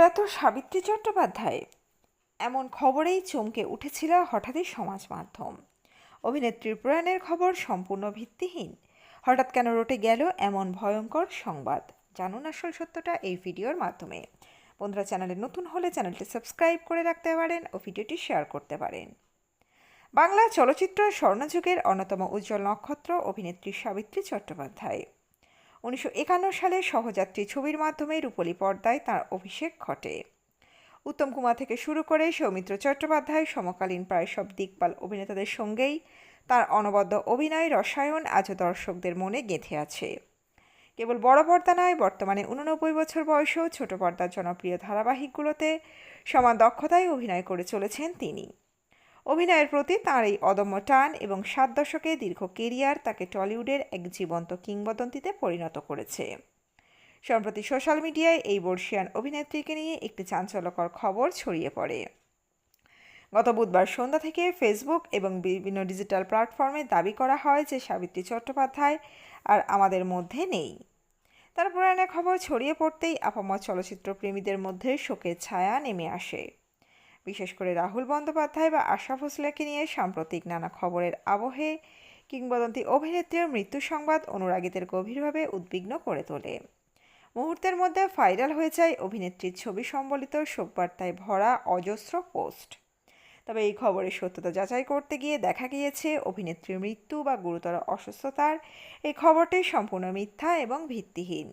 প্রয়াত সাবিত্রী চট্টোপাধ্যায়, এমন খবরেই চমকে উঠেছিল হঠাৎই সমাজ মাধ্যম। অভিনেত্রীর প্রয়াণের খবর সম্পূর্ণ ভিত্তিহীন। হঠাৎ কেন রটে গেল এমন ভয়ঙ্কর সংবাদ? জানুন আসল সত্যটা এই ভিডিওর মাধ্যমে। বন্ধুরা, চ্যানেলে নতুন হলে চ্যানেলটি সাবস্ক্রাইব করে রাখতে পারেন ও ভিডিওটি শেয়ার করতে পারেন। বাংলা চলচ্চিত্র স্বর্ণযুগের অন্যতম উজ্জ্বল নক্ষত্র অভিনেত্রী সাবিত্রী চট্টোপাধ্যায়। 1951 সালে সহযাত্রী ছবির মাধ্যমে রূপলী পর্দায় তার অভিষেক ঘটে। উত্তম কুমার থেকে শুরু করে সৌমিত্র চট্টোপাধ্যায় সমকালীন প্রায় সব দিকপাল অভিনেতাদের সঙ্গেই তার অনবদ্য অভিনয় রসায়ন আজও দর্শকদের মনে গেঁথে আছে। কেবল বড় পর্দা নয়, বর্তমানে 89 বছর বয়সেও ছোট পর্দার জনপ্রিয় ধারাবাহিকগুলোতে সমান দক্ষতায় অভিনয় করে চলেছেন তিনি। অভিনয়ের প্রতি তাঁর এই অদম্য টান এবং 7 দশকে দীর্ঘ কেরিয়ার তাকে টলিউডের এক জীবন্ত কিংবদন্তিতে পরিণত করেছে। সম্প্রতি সোশ্যাল মিডিয়ায় এই বর্ষিয়ান অভিনেত্রীকে নিয়ে একটি চাঞ্চল্যকর খবর ছড়িয়ে পড়ে। গত বুধবার সন্ধ্যা থেকে ফেসবুক এবং বিভিন্ন ডিজিটাল প্ল্যাটফর্মে দাবি করা হয় যে সাবিত্রী চট্টোপাধ্যায় আর আমাদের মধ্যে নেই। তার প্রয়াণের খবর ছড়িয়ে পড়তেই আপামর চলচ্চিত্র প্রেমীদের মধ্যে শোকের ছায়া নেমে আসে। বিশেষ করে রাহুল বন্দ্যোপাধ্যায় বা আশরাফ হোসলাকে নিয়ে সাম্প্রতিক নানা খবরের আবহে কিংবদন্তি অভিনেত্রীর মৃত্যু সংবাদ অনুরাগীদের গভীরভাবে উদ্বিগ্ন করে তোলে। মুহূর্তের মধ্যে ভাইরাল হয়ে যায় অভিনেত্রীর ছবি সম্বলিত শোকবার্তায় ভরা অজস্র পোস্ট। তবে এই খবরের সত্যতা যাচাই করতে গিয়ে দেখা গিয়েছে অভিনেত্রীর মৃত্যু বা গুরুতর অসুস্থতার এই খবরটি সম্পূর্ণ মিথ্যা এবং ভিত্তিহীন।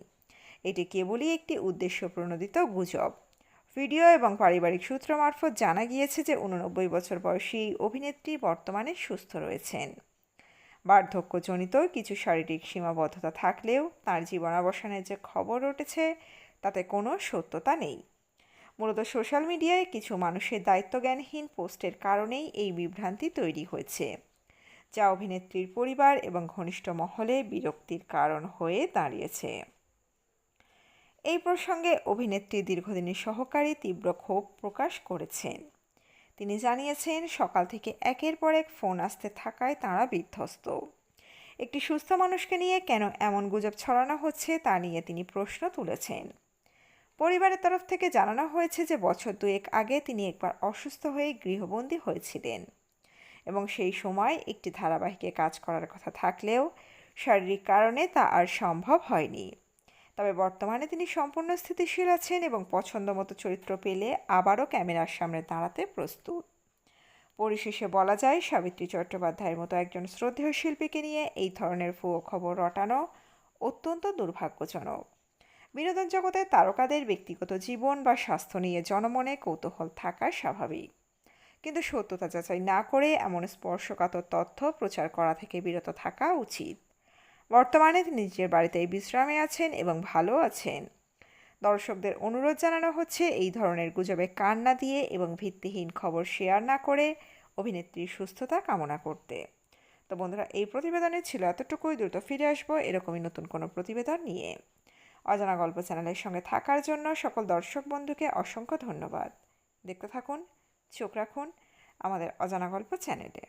এটি কেবলই একটি উদ্দেশ্যপ্রণোদিত গুজব। ভিডিও এবং পারিবারিক সূত্র মারফত জানা গিয়েছে যে 89 বছর বয়সী এই অভিনেত্রী বর্তমানে সুস্থ রয়েছেন। বার্ধক্যজনিত কিছু শারীরিক সীমাবদ্ধতা থাকলেও তাঁর জীবনাবসানের যে খবর উঠেছে তাতে কোনো সত্যতা নেই। মূলত সোশ্যাল মিডিয়ায় কিছু মানুষের দায়িত্বজ্ঞানহীন পোস্টের কারণেই এই বিভ্রান্তি তৈরি হয়েছে, যা অভিনেত্রীর পরিবার এবং ঘনিষ্ঠ মহলে বিরক্তির কারণ হয়ে দাঁড়িয়েছে। এই প্রসঙ্গে অভিনেত্রী দীর্ঘদিনের সহকারী তীব্র ক্ষোভ প্রকাশ করেছেন। তিনি জানিয়েছেন, সকাল থেকে একের পর এক ফোন আসতে থাকায় তাঁরা বিধ্বস্ত। একটি সুস্থ মানুষকে নিয়ে কেন এমন গুজব ছড়ানো হচ্ছে তা নিয়ে তিনি প্রশ্ন তুলেছেন। পরিবারের তরফ থেকে জানানো হয়েছে যে বছর দুয়েক আগে তিনি একবার অসুস্থ হয়ে গৃহবন্দী হয়েছিলেন এবং সেই সময় একটি ধারাবাহিকে কাজ করার কথা থাকলেও শারীরিক কারণে তা আর সম্ভব হয়নি। তবে বর্তমানে তিনি সম্পূর্ণ স্থিতিশীল আছেন এবং পছন্দমতো চরিত্র পেলে আবারও ক্যামেরার সামনে দাঁড়াতে প্রস্তুত। পরিশেষে বলা যায়, সাবিত্রী চট্টোপাধ্যায়ের মতো একজন শ্রদ্ধেয় শিল্পীকে নিয়ে এই ধরনের ভুয়ো খবর রটানো অত্যন্ত দুর্ভাগ্যজনক। বিনোদন জগতে তারকাদের ব্যক্তিগত জীবন বা স্বাস্থ্য নিয়ে জনমনে কৌতূহল থাকা স্বাভাবিক, কিন্তু সত্যতা যাচাই না করে এমন স্পর্শকাতর তথ্য প্রচার করা থেকে বিরত থাকা উচিত। বর্তমানে তিনি নিজের বাড়িতেই বিশ্রামে আছেন এবং ভালো আছেন। দর্শকদের অনুরোধ জানানো হচ্ছে এই ধরনের গুজবে কান না দিয়ে এবং ভিত্তিহীন খবর শেয়ার না করে অভিনেত্রীর সুস্থতা কামনা করতে। তো বন্ধুরা, এই প্রতিবেদনে ছিল এতটুকুই। দ্রুত ফিরে আসবো এরকমই নতুন কোনো প্রতিবেদন নিয়ে। অজানা গল্প চ্যানেলের সঙ্গে থাকার জন্য সকল দর্শক বন্ধুকে অসংখ্য ধন্যবাদ। দেখতে থাকুন, চোখ রাখুন আমাদের অজানা গল্প চ্যানেলে।